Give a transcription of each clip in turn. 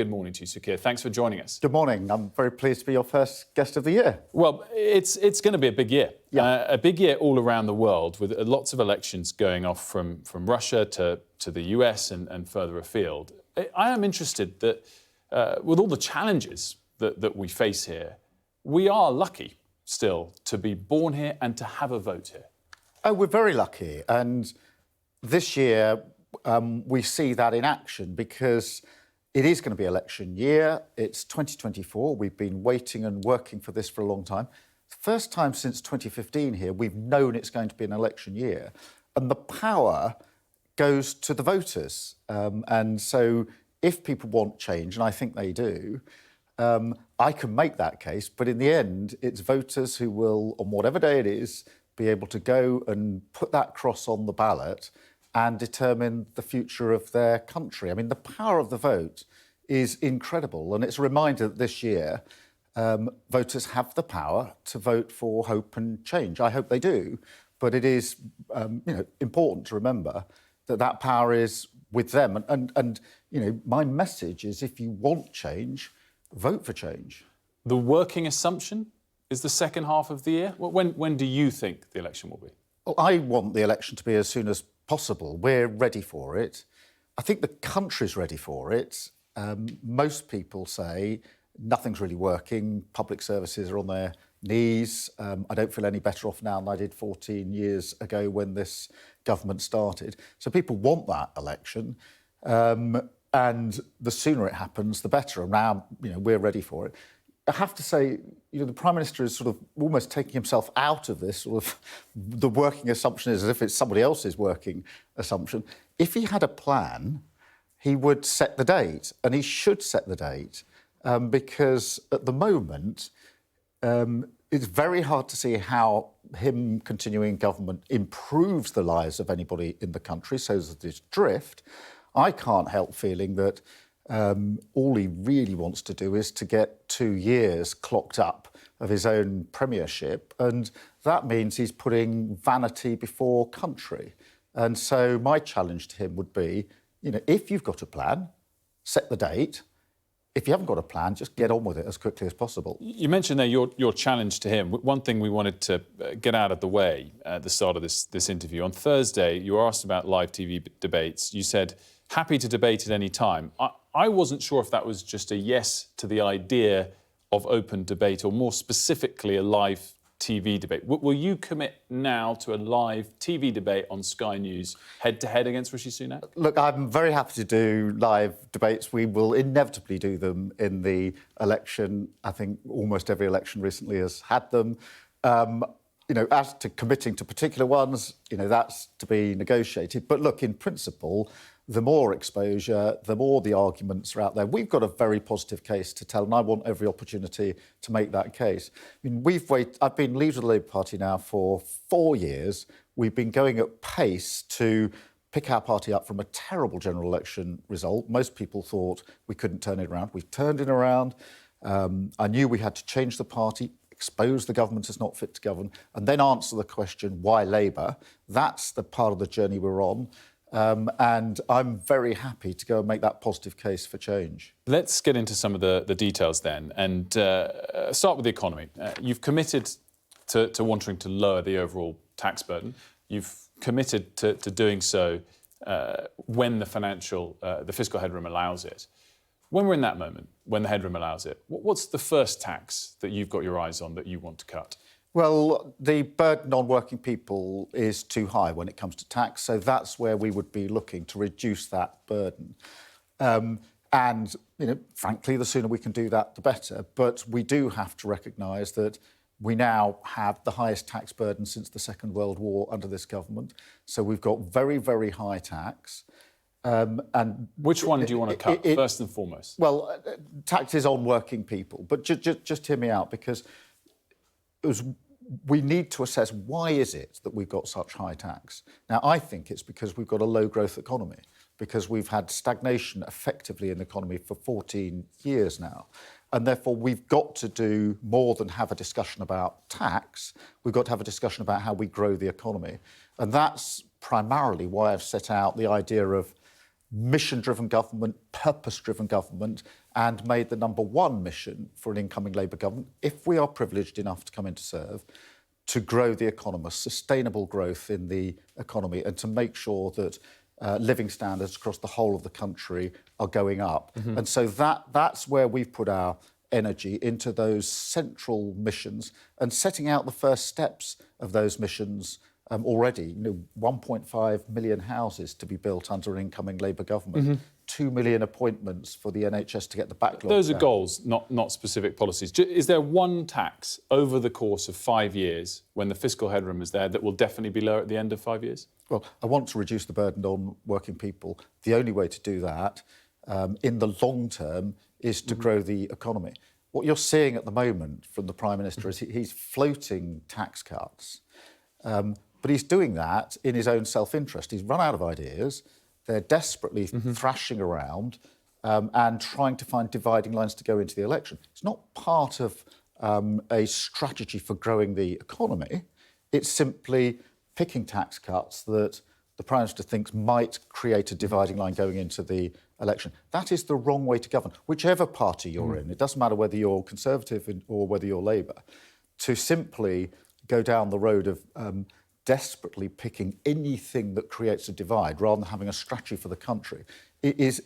Good morning to you, Sir Keir. Thanks for joining us. Good morning. I'm very pleased to be your first guest of the year. Well, it's going to be a big year. Yeah. A big year all around the world with lots of elections going off from Russia to the US and further afield. I am interested that with all the challenges that we face here, we are lucky still to be born here and to have a vote here. Oh, we're very lucky. And this year we see that in action because it is going to be election year. It's 2024. We've been waiting and working for this for a long time. First time since 2015 here, we've known it's going to be an election year. And the power goes to the voters. And so if people want change, and I think they do, I can make that case. But in the end, it's voters who will, on whatever day it is, be able to go and put that cross on the ballot and determine the future of their country. I mean, the power of the vote is incredible. And it's a reminder that this year, voters have the power to vote for hope and change. I hope they do. But it is important to remember that that power is with them. And my message is if you want change, vote for change. The working assumption is the second half of the year. When do you think the election will be? Well, I want the election to be as soon as possible. We're ready for it. I think the country's ready for it. Most people say nothing's really working. Public services are on their knees. I don't feel any better off now than I did 14 years ago when this government started. So people want that election. And the sooner it happens, the better. And now, we're ready for it. I have to say, the Prime Minister is sort of almost taking himself out of this. Sort of the working assumption is as if it's somebody else's working assumption. If he had a plan, he would set the date, and he should set the date, because at the moment, it's very hard to see how him continuing government improves the lives of anybody in the country, so there's this drift. I can't help feeling that all he really wants to do is to get 2 years clocked up of his own premiership, and that means he's putting vanity before country. And so my challenge to him would be, if you've got a plan, set the date. If you haven't got a plan, just get on with it as quickly as possible. You mentioned there your challenge to him. One thing we wanted to get out of the way at the start of this interview. On Thursday, you were asked about live TV debates. You said, happy to debate at any time. I wasn't sure if that was just a yes to the idea of open debate or more specifically a live TV debate. Will you commit now to a live TV debate on Sky News head-to-head against Rishi Sunak? Look, I'm very happy to do live debates. We will inevitably do them in the election. I think almost every election recently has had them. As to committing to particular ones, that's to be negotiated. But look, in principle, the more exposure, the more the arguments are out there. We've got a very positive case to tell, and I want every opportunity to make that case. I mean, I've been leader of the Labour Party now for 4 years. We've been going at pace to pick our party up from a terrible general election result. Most people thought we couldn't turn it around. We've turned it around. I knew we had to change the party, expose the government as not fit to govern, and then answer the question, why Labour? That's the part of the journey we're on. And I'm very happy to go and make that positive case for change. Let's get into some of the details then and start with the economy. You've committed to wanting to lower the overall tax burden. You've committed to doing so when the fiscal headroom allows it. When we're in that moment, when the headroom allows it, what's the first tax that you've got your eyes on that you want to cut? Well, the burden on working people is too high when it comes to tax, so that's where we would be looking to reduce that burden. And, frankly, the sooner we can do that, the better. But we do have to recognise that we now have the highest tax burden since the Second World War under this government. So we've got very, very high tax. And which one do you want to cut, first and foremost? Well, taxes on working people. But just hear me out, because we need to assess why is it that we've got such high tax. Now, I think it's because we've got a low-growth economy, because we've had stagnation effectively in the economy for 14 years now. And therefore, we've got to do more than have a discussion about tax. We've got to have a discussion about how we grow the economy. And that's primarily why I've set out the idea of mission-driven government, purpose-driven government, and made the number one mission for an incoming Labour government, if we are privileged enough to come in to serve, to grow the economy, sustainable growth in the economy, and to make sure that living standards across the whole of the country are going up. And so that's where we've put our energy, into those central missions and setting out the first steps of those missions already. 1.5 million houses to be built under an incoming Labour government, 2 million appointments for the NHS to get the backlog Those are down. goals, not specific policies. Is there one tax over the course of 5 years, when the fiscal headroom is there, that will definitely be lower at the end of 5 years? Well, I want to reduce the burden on working people. The only way to do that in the long term is to grow the economy. What you're seeing at the moment from the Prime Minister is he's floating tax cuts, but he's doing that in his own self-interest. He's run out of ideas. They're desperately thrashing around and trying to find dividing lines to go into the election. It's not part of a strategy for growing the economy. It's simply picking tax cuts that the Prime Minister thinks might create a dividing line going into the election. That is the wrong way to govern, whichever party you're in. It doesn't matter whether you're Conservative or whether you're Labour. To simply go down the road of desperately picking anything that creates a divide rather than having a strategy for the country is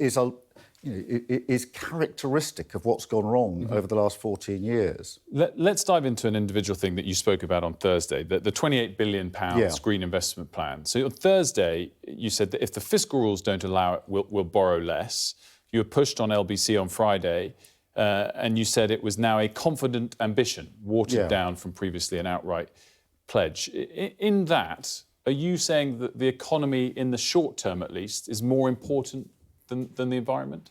characteristic of what's gone wrong over the last 14 years. Let's dive into an individual thing that you spoke about on Thursday, the £28 billion green investment plan. So on Thursday, you said that if the fiscal rules don't allow it, we'll borrow less. You were pushed on LBC on Friday, and you said it was now a confident ambition, watered down from previously an outright pledge. In that, are you saying that the economy, in the short term at least, is more important than the environment?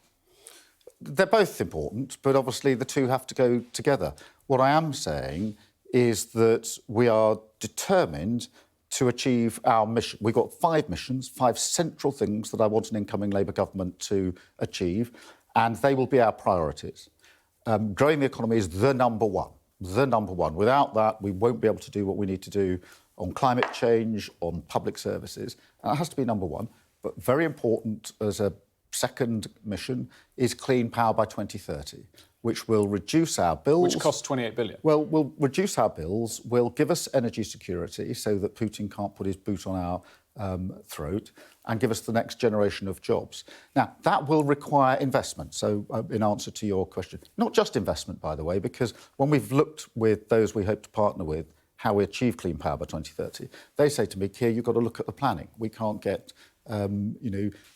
They're both important, but obviously the two have to go together. What I am saying is that we are determined to achieve our mission. We've got 5 missions, 5 central things that I want an incoming Labour government to achieve, and they will be our priorities. Growing the economy is the number one. Without that, we won't be able to do what we need to do on climate change, on public services. And that has to be number one. But very important as a second mission is clean power by 2030, which will reduce our bills. Which costs £28 billion. Well, we'll reduce our bills, will give us energy security so that Putin can't put his boot on our throat, and give us the next generation of jobs. Now, that will require investment. So, in answer to your question, not just investment, by the way, because when we've looked with those we hope to partner with, how we achieve clean power by 2030, they say to me, Keir, you've got to look at the planning. We can't get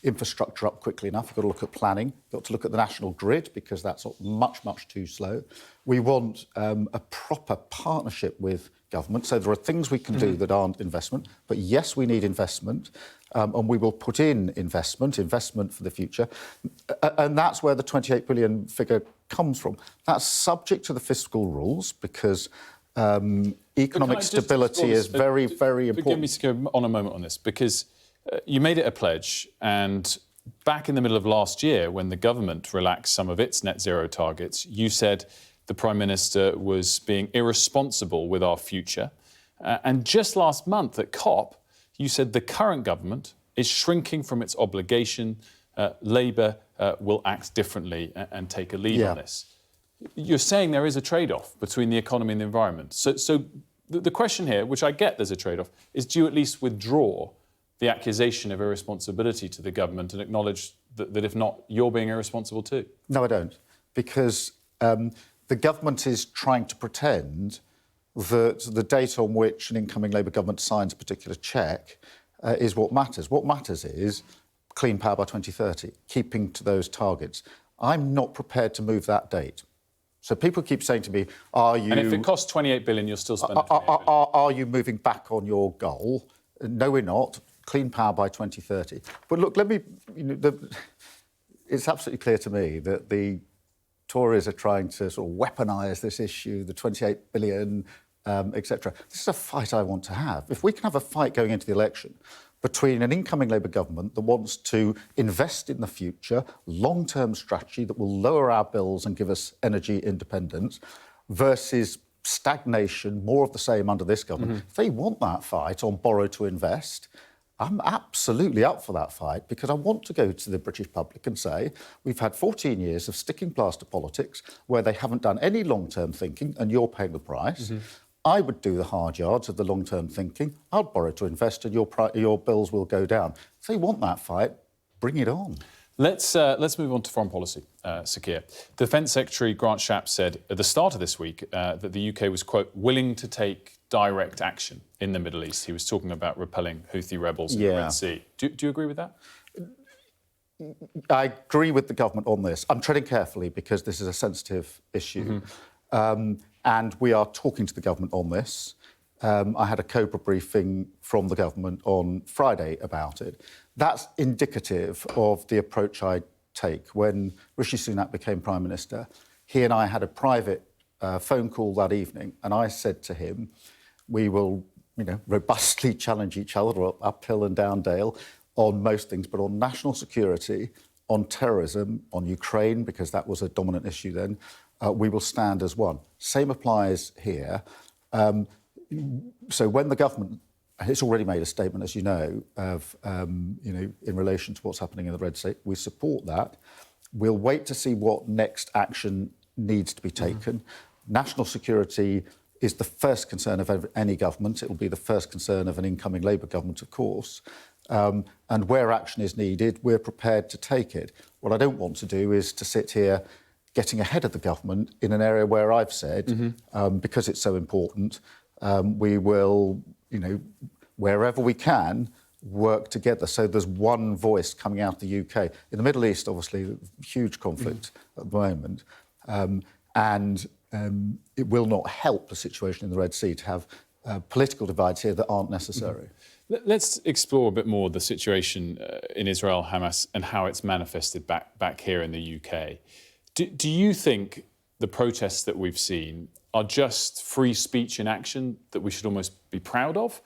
infrastructure up quickly enough. You've got to look at planning. You've got to look at the national grid, because that's much too slow. We want a proper partnership with government. So there are things we can do that aren't investment. But yes, we need investment. And we will put in investment for the future. And that's where the 28 billion figure comes from. That's subject to the fiscal rules, because economic stability is very important. Forgive me to go on a moment on this, because you made it a pledge, and back in the middle of last year, when the government relaxed some of its net zero targets, you said the Prime Minister was being irresponsible with our future. And just last month at COP, you said the current government is shrinking from its obligation. Labour will act differently and take a lead on this. You're saying there is a trade-off between the economy and the environment. So the question here, which I get there's a trade-off, is do you at least withdraw the accusation of irresponsibility to the government and acknowledge that if not, you're being irresponsible too? No, I don't, because the government is trying to pretend that the date on which an incoming Labour government signs a particular cheque is what matters. What matters is clean power by 2030, keeping to those targets. I'm not prepared to move that date. So people keep saying to me, are you... And if it costs 28 billion, you'll still spend 28 billion. Are you moving back on your goal? No, we're not. Clean power by 2030. But look, let me... it's absolutely clear to me that the Tories are trying to sort of weaponise this issue, the 28 billion, etc. This is a fight I want to have. If we can have a fight going into the election between an incoming Labour government that wants to invest in the future, long-term strategy that will lower our bills and give us energy independence, versus stagnation, more of the same under this government, if they want that fight on borrow to invest, I'm absolutely up for that fight because I want to go to the British public and say we've had 14 years of sticking plaster politics where they haven't done any long-term thinking and you're paying the price. I would do the hard yards of the long-term thinking. I'll borrow to invest and your bills will go down. If they want that fight, bring it on. Let's move on to foreign policy, Sir Keir. Defence Secretary Grant Shapps said at the start of this week that the UK was, quote, willing to take direct action in the Middle East. He was talking about repelling Houthi rebels in the Red Sea. Do you agree with that? I agree with the government on this. I'm treading carefully because this is a sensitive issue. And we are talking to the government on this. I had a COBRA briefing from the government on Friday about it. That's indicative of the approach I take. When Rishi Sunak became Prime Minister, he and I had a private phone call that evening, and I said to him, we will, robustly challenge each other uphill and down dale on most things, but on national security, on terrorism, on Ukraine, because that was a dominant issue then, we will stand as one. Same applies here. So when the government, it's already made a statement, as you know, of, in relation to what's happening in the Red Sea, we support that. We'll wait to see what next action needs to be taken. National security is the first concern of any government. It will be the first concern of an incoming Labour government, of course. And where action is needed, we're prepared to take it. What I don't want to do is to sit here getting ahead of the government in an area where I've said, because it's so important, we will, wherever we can, work together. So there's one voice coming out of the UK. In the Middle East, obviously, huge conflict at the moment. And it will not help the situation in the Red Sea to have political divides here that aren't necessary. Let's explore a bit more the situation in Israel, Hamas, and how it's manifested back here in the UK. Do you think the protests that we've seen are just free speech in action that we should almost be proud of?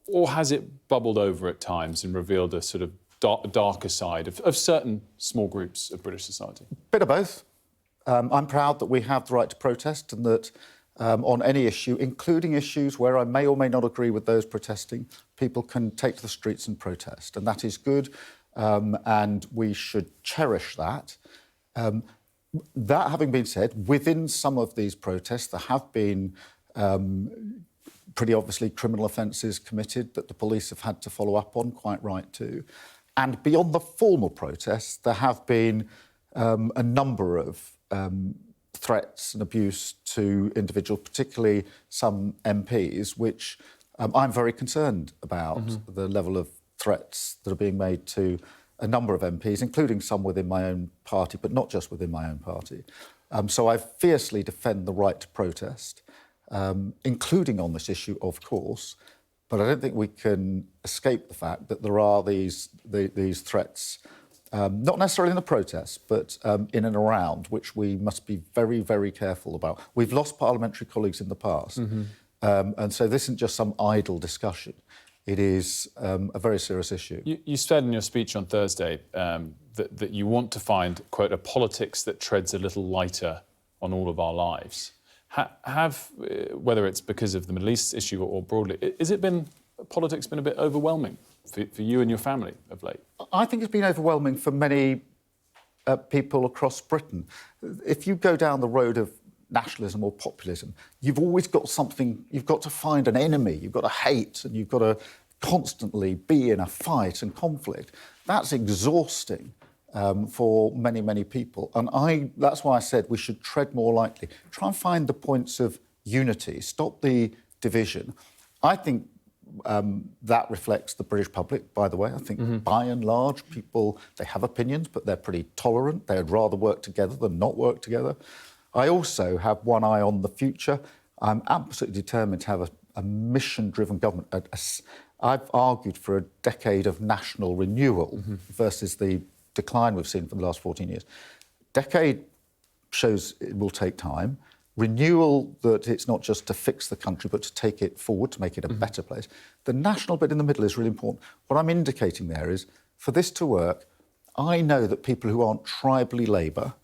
Or has it bubbled over at times and revealed a sort of darker side of certain small groups of British society? Bit of both. I'm proud that we have the right to protest and that on any issue, including issues where I may or may not agree with those protesting, people can take to the streets and protest. And that is good, and we should cherish that. That having been said, within some of these protests, there have been pretty obviously criminal offences committed that the police have had to follow up on, quite right too. And beyond the formal protests, there have been a number of threats and abuse to individuals, particularly some MPs, which I'm very concerned about the level of threats that are being made to a number of MPs, including some within my own party, but not just within my own party. So I fiercely defend the right to protest, including on this issue, of course, but I don't think we can escape the fact that there are these threats, not necessarily in the protests, but in and around, which we must be very, very careful about. We've lost parliamentary colleagues in the past, and so this isn't just some idle discussion. It is a very serious issue. You said in your speech on Thursday that you want to find, quote, a politics that treads a little lighter on all of our lives. Whether it's because of the Middle East issue or broadly, politics been a bit overwhelming for you and your family of late? I think it's been overwhelming for many people across Britain. If you go down the road of nationalism or populism, you've always got something, you've got to find an enemy, you've got to hate, and you've got to constantly be in a fight and conflict. That's exhausting for many, many people. And that's why I said we should tread more lightly. Try and find the points of unity, stop the division. I think that reflects the British public, by the way. I think by and large, people, they have opinions, but they're pretty tolerant. They'd rather work together than not work together. I also have one eye on the future. I'm absolutely determined to have a mission-driven government. I've argued for a decade of national renewal versus the decline we've seen for the last 14 years. Decade shows it will take time. Renewal, that it's not just to fix the country, but to take it forward, to make it a better place. The national bit in the middle is really important. What I'm indicating there is, for this to work, I know that people who aren't tribally Labour,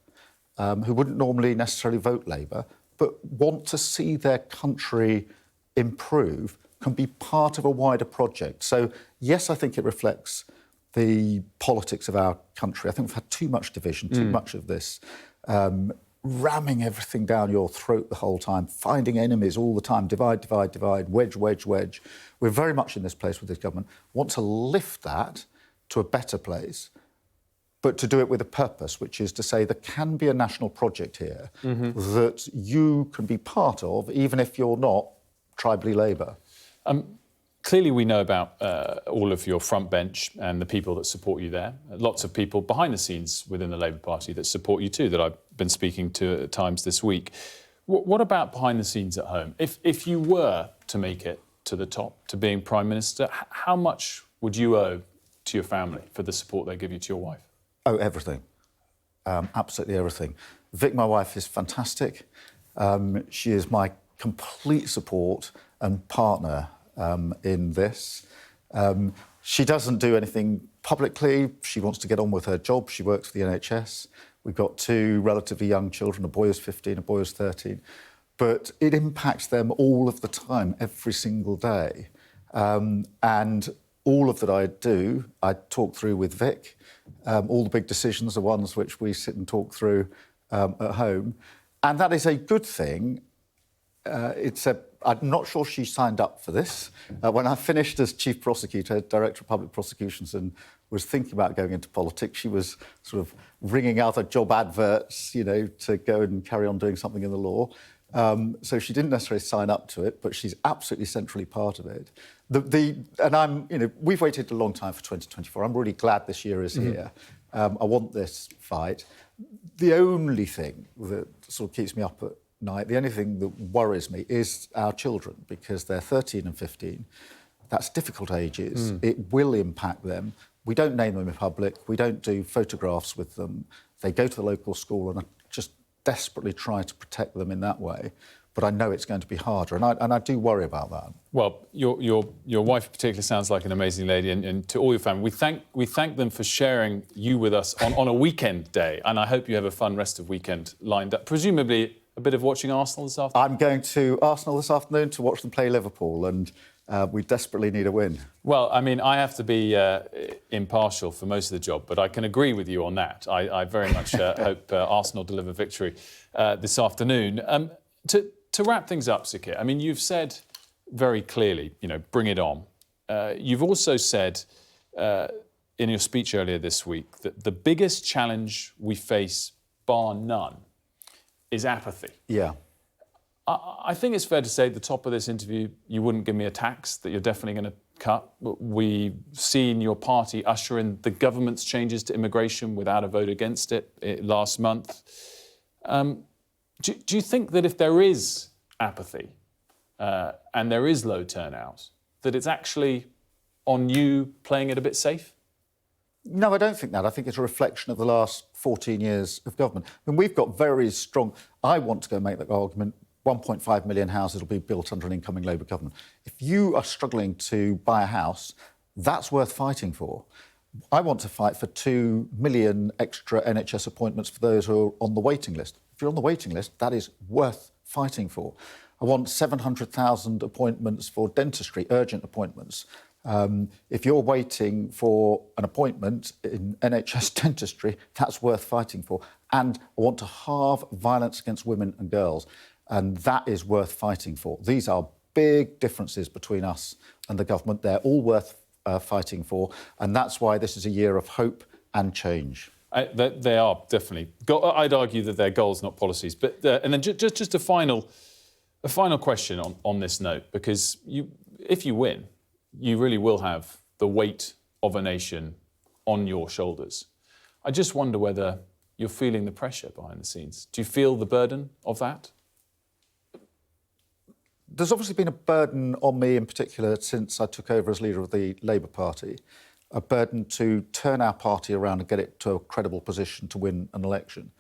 who wouldn't normally necessarily vote Labour, but want to see their country improve, can be part of a wider project. So, yes, I think it reflects the politics of our country. I think we've had too much division, too much of this, ramming everything down your throat the whole time, finding enemies all the time, divide, divide, divide, wedge, wedge, wedge. We're very much in this place with this government. Want to lift that to a better place, but to do it with a purpose, which is to say there can be a national project here that you can be part of, even if you're not tribally Labour. Clearly, we know about all of your front bench and the people that support you there. Lots of people behind the scenes within the Labour Party that support you too, that I've been speaking to at times this week. What about behind the scenes at home? If you were to make it to the top, to being Prime Minister, how much would you owe to your family for the support they give you to your wife? Oh, everything. Absolutely everything. Vic, my wife, is fantastic. She is my complete support and partner in this. She doesn't do anything publicly. She wants to get on with her job. She works for the NHS. We've got two relatively young children, a boy who's 15, a boy who's 13. But it impacts them all of the time, every single day. And all of that I do, I talk through with Vic. All the big decisions are ones which we sit and talk through at home. And that is a good thing. I'm not sure she signed up for this. When I finished as Chief Prosecutor, Director of Public Prosecutions, and was thinking about going into politics, she was sort of ringing out job adverts, to go and carry on doing something in the law. So she didn't necessarily sign up to it, but she's absolutely centrally part of it. We've waited a long time for 2024. I'm really glad this year is here. I want this fight. The only thing that sort of keeps me up at night, the only thing that worries me is our children, because they're 13 and 15. That's difficult ages. It will impact them. We don't name them in public. We don't do photographs with them. They go to the local school, and I just desperately try to protect them in that way. But I know it's going to be harder, and I do worry about that. Well, your wife particularly sounds like an amazing lady, and to all your family, we thank them for sharing you with us on a weekend day, and I hope you have a fun rest of weekend lined up. Presumably a bit of watching Arsenal this afternoon? I'm going to Arsenal this afternoon to watch them play Liverpool, and we desperately need a win. Well, I mean, I have to be impartial for most of the job, but I can agree with you on that. I very much hope Arsenal deliver victory this afternoon. To wrap things up, Sir Keir, I mean, you've said very clearly, bring it on. You've also said in your speech earlier this week that the biggest challenge we face, bar none, is apathy. Yeah. I think it's fair to say at the top of this interview, you wouldn't give me a tax that you're definitely going to cut. We've seen your party usher in the government's changes to immigration without a vote against it last month. Do you think that if there is apathy and there is low turnout, that it's actually on you playing it a bit safe? No, I don't think that. I think it's a reflection of the last 14 years of government. I mean, we've got very strong... I want to go make that argument. 1.5 million houses will be built under an incoming Labour government. If you are struggling to buy a house, that's worth fighting for. I want to fight for 2 million extra NHS appointments for those who are on the waiting list. If you're on the waiting list, that is worth fighting for. I want 700,000 appointments for dentistry, urgent appointments. If you're waiting for an appointment in NHS dentistry, that's worth fighting for. And I want to halve violence against women and girls, and that is worth fighting for. These are big differences between us and the government. They're all worth fighting for, and that's why this is a year of hope and change. They are, definitely. I'd argue that they're goals, not policies. But and then just a final question on this note, because if you win, you really will have the weight of a nation on your shoulders. I just wonder whether you're feeling the pressure behind the scenes. Do you feel the burden of that? There's obviously been a burden on me in particular since I took over as leader of the Labour Party, a burden to turn our party around and get it to a credible position to win an election.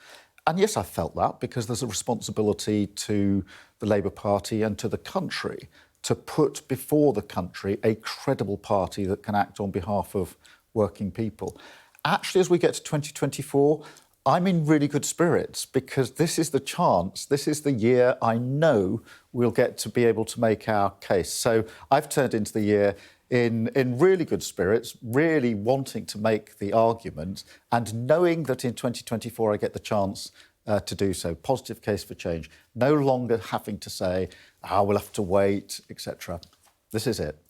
And yes, I felt that, because there's a responsibility to the Labour Party and to the country to put before the country a credible party that can act on behalf of working people. Actually, as we get to 2024, I'm in really good spirits because this is the chance, this is the year I know we'll get to be able to make our case. So I've turned into the year in really good spirits, really wanting to make the argument and knowing that in 2024 I get the chance to do so. Positive case for change. No longer having to say, we'll have to wait, etc. This is it.